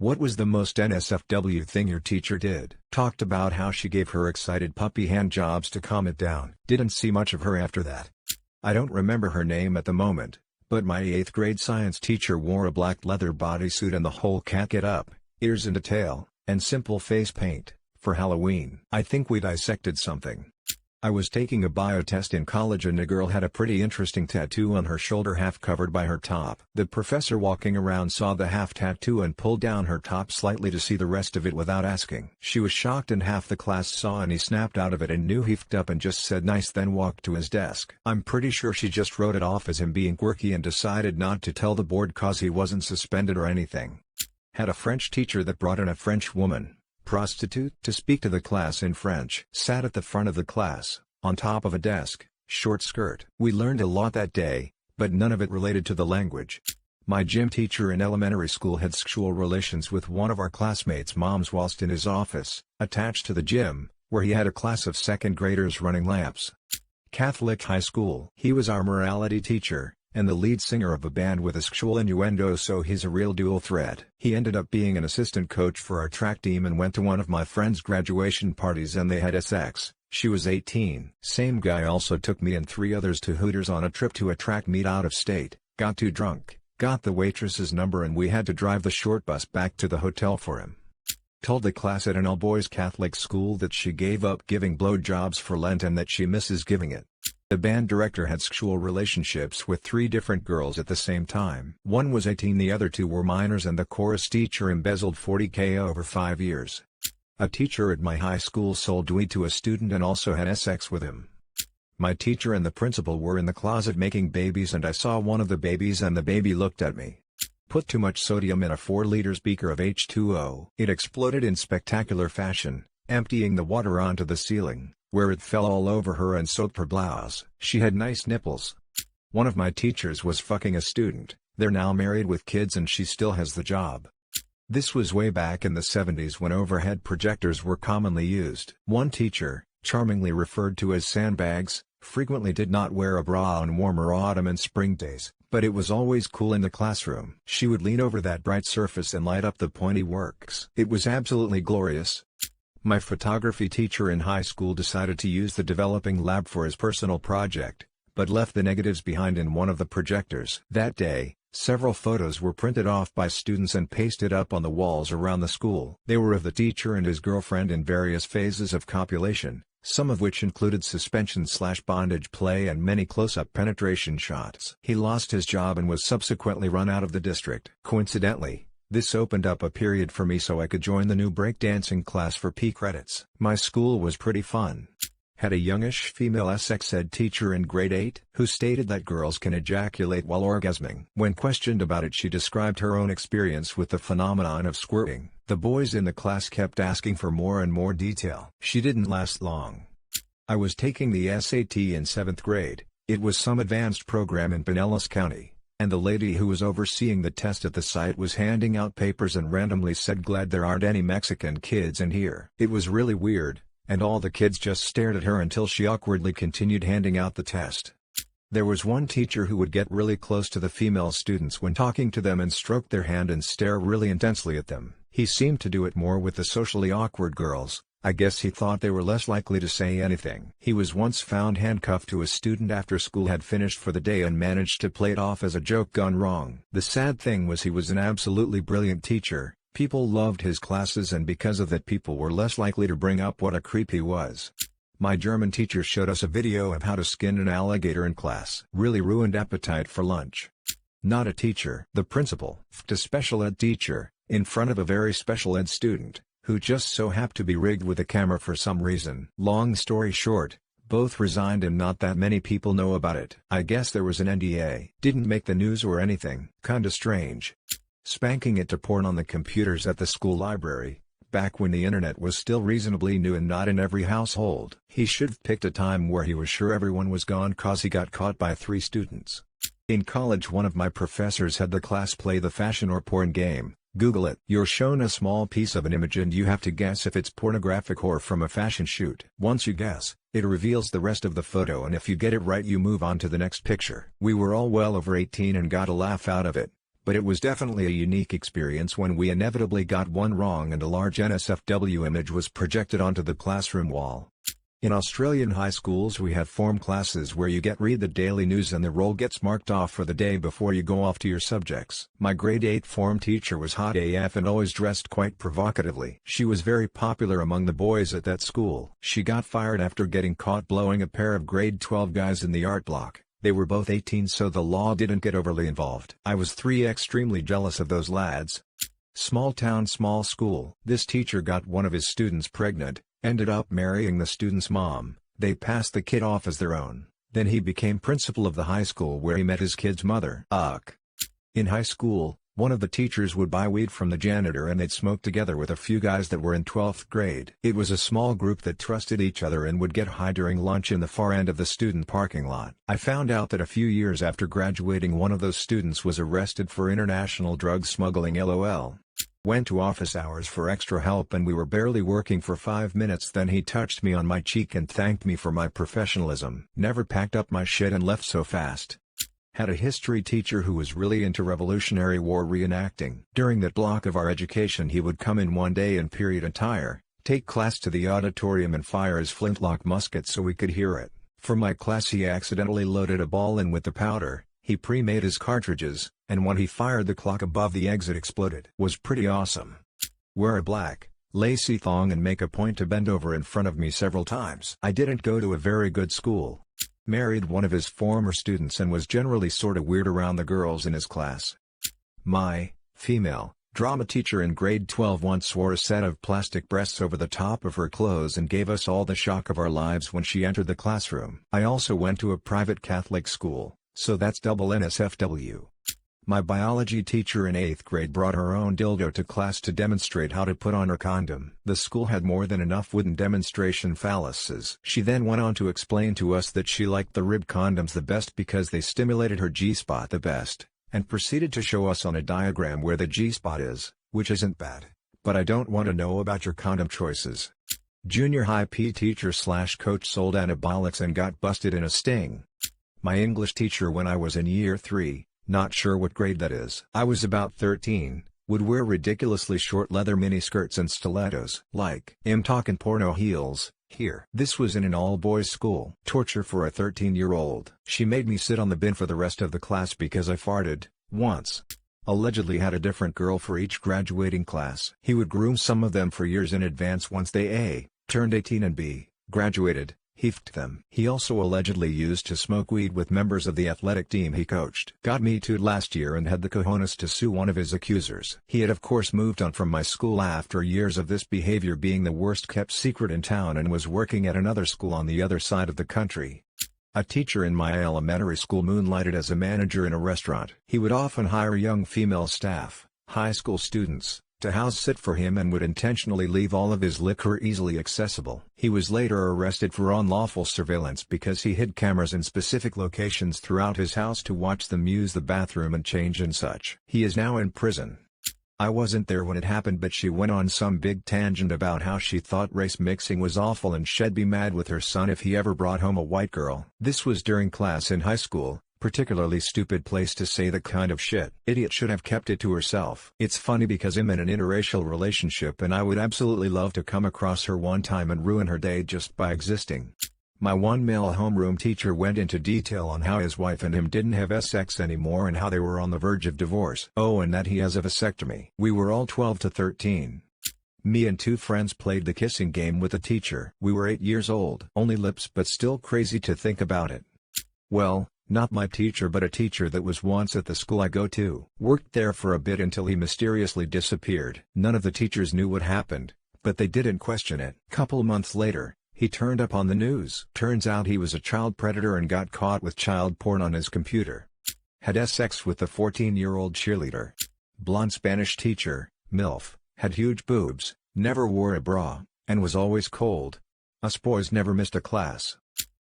What was the most NSFW thing your teacher did? Talked about how she gave her excited puppy hand jobs to calm it down. Didn't see much of her after that. I don't remember her name at the moment, but my 8th grade science teacher wore a black leather bodysuit and the whole cat get up, ears and a tail, and simple face paint, for Halloween. I think we dissected something. I was taking a bio test in college and a girl had a pretty interesting tattoo on her shoulder half covered by her top. The professor walking around saw the half tattoo and pulled down her top slightly to see the rest of it without asking. She was shocked and half the class saw and he snapped out of it and knew he f***ed up and just said nice then walked to his desk. I'm pretty sure she just wrote it off as him being quirky and decided not to tell the board cause he wasn't suspended or anything. Had a French teacher that brought in a French woman, prostitute, to speak to the class in French. Sat at the front of the class, on top of a desk, short skirt. We learned a lot that day, but none of it related to the language. My gym teacher in elementary school had sexual relations with one of our classmates' moms whilst in his office, attached to the gym, where he had a class of second graders running laps. Catholic high school. He was our morality teacher, and the lead singer of a band with a sexual innuendo, so he's a real dual threat. He ended up being an assistant coach for our track team and went to one of my friend's graduation parties and they had sex. She was 18. Same guy also took me and 3 others to Hooters on a trip to a track meet out of state, got too drunk, got the waitress's number and we had to drive the short bus back to the hotel for him. Told the class at an all-boys Catholic school that she gave up giving blowjobs for Lent and that she misses giving it. The band director had sexual relationships with 3 different girls at the same time. One was 18, the other 2 were minors, and the chorus teacher embezzled $40K over 5 years. A teacher at my high school sold weed to a student and also had sex with him. My teacher and the principal were in the closet making babies and I saw one of the babies and the baby looked at me. Put too much sodium in a 4-liter beaker of H2O. It exploded in spectacular fashion, emptying the water onto the ceiling, where it fell all over her and soaked her blouse. She had nice nipples. One of my teachers was fucking a student. They're now married with kids and she still has the job. This was way back in the 70s when overhead projectors were commonly used. One teacher, charmingly referred to as sandbags, frequently did not wear a bra on warmer autumn and spring days, but it was always cool in the classroom. She would lean over that bright surface and light up the pointy works. It was absolutely glorious. My photography teacher in high school decided to use the developing lab for his personal project, but left the negatives behind in one of the projectors. That day, several photos were printed off by students and pasted up on the walls around the school. They were of the teacher and his girlfriend in various phases of copulation, some of which included suspension/bondage play and many close-up penetration shots. He lost his job and was subsequently run out of the district. Coincidentally, this opened up a period for me so I could join the new breakdancing class for P credits. My school was pretty fun. Had a youngish female sex ed teacher in grade 8 who stated that girls can ejaculate while orgasming. When questioned about it, she described her own experience with the phenomenon of squirting. The boys in the class kept asking for more and more detail. She didn't last long. I was taking the SAT in 7th grade. It was some advanced program in Pinellas County, and the lady who was overseeing the test at the site was handing out papers and randomly said, "Glad there aren't any Mexican kids in here." It was really weird, and all the kids just stared at her until she awkwardly continued handing out the test. There was one teacher who would get really close to the female students when talking to them and stroke their hand and stare really intensely at them. He seemed to do it more with the socially awkward girls. I guess he thought they were less likely to say anything. He was once found handcuffed to a student after school had finished for the day and managed to play it off as a joke gone wrong. The sad thing was he was an absolutely brilliant teacher. People loved his classes and because of that people were less likely to bring up what a creep he was. My German teacher showed us a video of how to skin an alligator in class. Really ruined appetite for lunch. Not a teacher. The principal f***ed a special ed teacher, in front of a very special ed student, who just so happened to be rigged with a camera for some reason. Long story short, both resigned and not that many people know about it. I guess there was an NDA. Didn't make the news or anything. Kinda strange. Spanking it to porn on the computers at the school library, back when the internet was still reasonably new and not in every household. He should've picked a time where he was sure everyone was gone cause he got caught by 3 students. In college, one of my professors had the class play the fashion or porn game. Google it. You're shown a small piece of an image and you have to guess if it's pornographic or from a fashion shoot. Once you guess, it reveals the rest of the photo and if you get it right you move on to the next picture. We were all well over 18 and got a laugh out of it, but it was definitely a unique experience when we inevitably got one wrong and a large NSFW image was projected onto the classroom wall. In Australian high schools we have form classes where you read the daily news and the roll gets marked off for the day before you go off to your subjects. My grade 8 form teacher was hot AF and always dressed quite provocatively. She was very popular among the boys at that school. She got fired after getting caught blowing a pair of grade 12 guys in the art block. They were both 18 so the law didn't get overly involved. I was extremely jealous of those lads. Small town small school. This teacher got one of his students pregnant. Ended up marrying the student's mom. They passed the kid off as their own. Then he became principal of the high school where he met his kid's mother. In high school, one of the teachers would buy weed from the janitor and they'd smoke together with a few guys that were in 12th grade. It was a small group that trusted each other and would get high during lunch in the far end of the student parking lot. I found out that a few years after graduating one of those students was arrested for international drug smuggling. LOL. Went to office hours for extra help and we were barely working for 5 minutes, then he touched me on my cheek and thanked me for my professionalism. Never packed up my shit and left so fast. Had a history teacher who was really into Revolutionary War reenacting. During that block of our education he would come in one day in period attire, take class to the auditorium and fire his flintlock musket so we could hear it. For my class he accidentally loaded a ball in with the powder. He pre-made his cartridges, and when he fired the clock above the exit exploded. Was pretty awesome. Wear a black, lacy thong and make a point to bend over in front of me several times. I didn't go to a very good school. Married one of his former students and was generally sorta weird around the girls in his class. My female drama teacher in grade 12 once wore a set of plastic breasts over the top of her clothes and gave us all the shock of our lives when she entered the classroom. I also went to a private Catholic school, so that's double NSFW. My biology teacher in 8th grade brought her own dildo to class to demonstrate how to put on her condom. The school had more than enough wooden demonstration phalluses. She then went on to explain to us that she liked the rib condoms the best because they stimulated her G-spot the best, and proceeded to show us on a diagram where the G-spot is, which isn't bad. But I don't want to know about your condom choices. Junior high PE teacher / coach sold anabolics and got busted in a sting. My English teacher when I was in year 3, not sure what grade that is. I was about 13, would wear ridiculously short leather miniskirts and stilettos. Like, I'm talking porno heels, here. This was in an all-boys school. Torture for a 13-year-old. She made me sit on the bin for the rest of the class because I farted, once. Allegedly had a different girl for each graduating class. He would groom some of them for years in advance once they A, turned 18 and B, graduated. He f***ed them. He also allegedly used to smoke weed with members of the athletic team he coached. Got me too'd last year and had the cojones to sue one of his accusers. He had of course moved on from my school after years of this behavior being the worst kept secret in town and was working at another school on the other side of the country. A teacher in my elementary school moonlighted as a manager in a restaurant. He would often hire young female staff, high school students, to house sit for him and would intentionally leave all of his liquor easily accessible. He was later arrested for unlawful surveillance because he hid cameras in specific locations throughout his house to watch them use the bathroom and change and such. He is now in prison. I wasn't there when it happened, but she went on some big tangent about how she thought race mixing was awful and she'd be mad with her son if he ever brought home a white girl. This was during class in high school. Particularly stupid place to say that kind of shit. Idiot should have kept it to herself. It's funny because I'm in an interracial relationship and I would absolutely love to come across her one time and ruin her day just by existing. My one male homeroom teacher went into detail on how his wife and him didn't have sex anymore and how they were on the verge of divorce. Oh, and that he has a vasectomy. We were all 12 to 13. Me and 2 friends played the kissing game with the teacher. We were 8 years old. Only lips, but still crazy to think about it. Well, not my teacher but a teacher that was once at the school I go to. Worked there for a bit until he mysteriously disappeared. None of the teachers knew what happened, but they didn't question it. Couple months later, he turned up on the news. Turns out he was a child predator and got caught with child porn on his computer. Had sex with the 14-year-old cheerleader. Blonde Spanish teacher, MILF, had huge boobs, never wore a bra, and was always cold. Us boys never missed a class.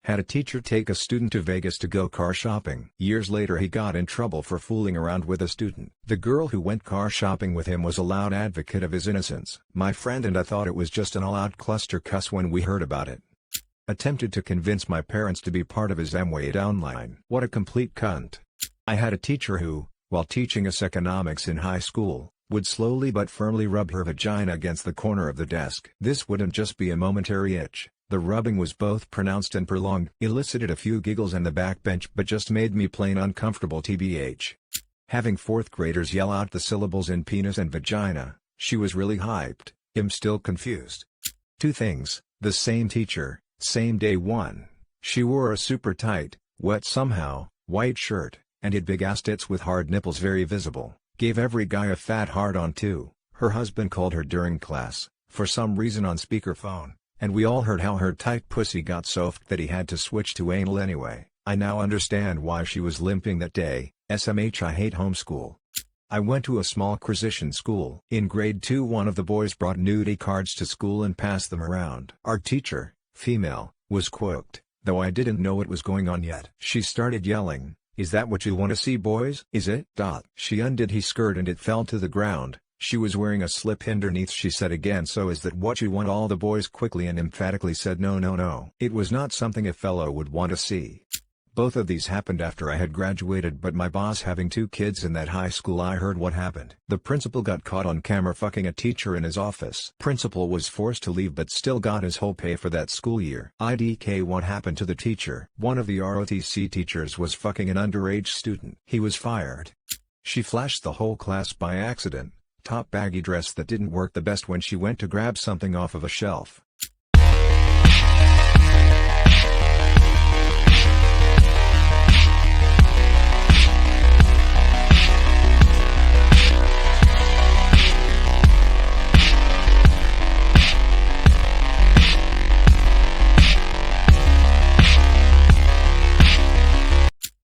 Had a teacher take a student to Vegas to go car shopping. Years later he got in trouble for fooling around with a student. The girl who went car shopping with him was a loud advocate of his innocence. My friend and I thought it was just an all-out cluster cuss when we heard about it. Attempted to convince my parents to be part of his M-way downline. What a complete cunt. I had a teacher who, while teaching us economics in high school, would slowly but firmly rub her vagina against the corner of the desk. This wouldn't just be a momentary itch, the rubbing was both pronounced and prolonged, elicited a few giggles on the backbench but just made me plain uncomfortable tbh. Having 4th graders yell out the syllables in penis and vagina, she was really hyped. I'm still confused. 2 things, the same teacher, same day 1. She wore a super tight, wet somehow, white shirt, and had big ass tits with hard nipples very visible. Gave every guy a fat hard-on too. Her husband called her during class, for some reason on speakerphone, and we all heard how her tight pussy got soft that he had to switch to anal anyway. I now understand why she was limping that day. SMH, I hate homeschool. I went to a small Christian school. In grade 2 one of the boys brought nudie cards to school and passed them around. Our teacher, female, was quoked, though I didn't know what was going on yet. She started yelling, "Is that what you want to see, boys? Is it?" She undid his skirt and it fell to the ground. She was wearing a slip underneath. She said again, "So is that what you want?" All the boys quickly and emphatically said no no no. It was not something a fellow would want to see. Both of these happened after I had graduated, but my boss having 2 kids in that high school, I heard what happened. The principal got caught on camera fucking a teacher in his office. Principal was forced to leave but still got his whole pay for that school year. IDK, what happened to the teacher? One of the ROTC teachers was fucking an underage student. He was fired. She flashed the whole class by accident. Top baggy dress that didn't work the best when she went to grab something off of a shelf.